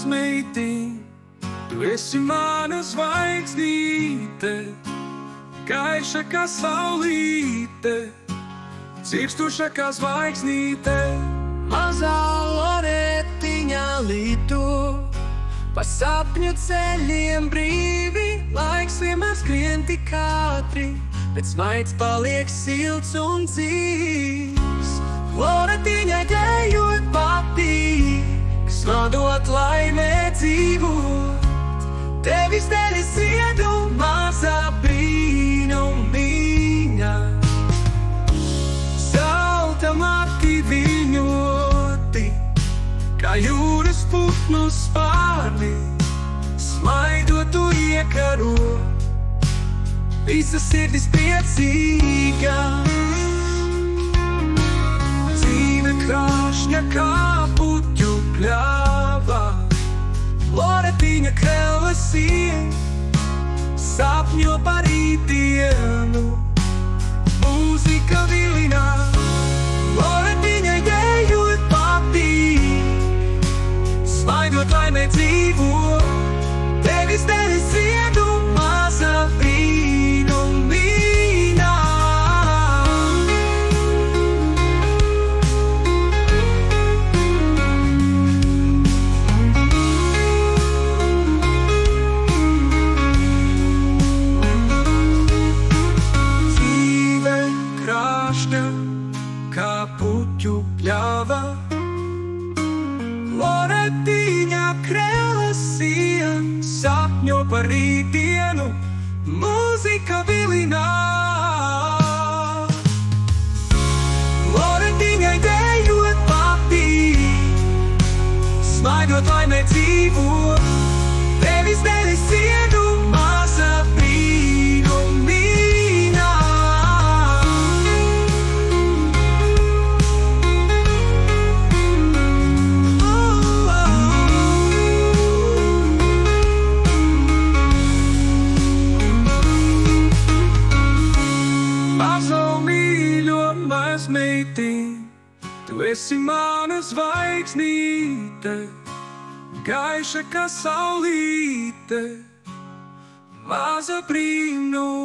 mazmeitiņ, tu esi mana zvaigznīte, gaiša kā saulīte, dzirkstoša kā zvaigznīte. Mazā loretiņa lido pa sapņu ceļiem brīvi, laiks vienmēr skrien tik ātri, bet smaids paliek silts un dzīvs. Loretiņai dejot patīk, kas man dod laimē dzīvot. Tevis dēļ es iedu mazā brīnumiņa, zelta mati viņoti, kā jūras putnu spārni, smaidot tu iekaro, visa sirdis priecīga. Dzīve krāšņa kā puķu pļava, loretiņa krēlasien, sapņo par rītdienu, mūzika vilina. Loretiņai dejot patīk, smaidot laimē dzīvot. Tevis dēļ es iedu mazā brīnumiņā. Dzīve krāšņa kā puķu pļava, loretiņa krēlasien, sapņo par rītdienu, mūzika vilina. Loretiņai dejot patīk, smaidot laimē dzīvot. Tevis dēļ es iedu mazā brīnumiņā. Mazo mīļo mazmeitiņ, tu esi mana zvaigznīte, gaiša kā saulīte, maza brīnumiņa.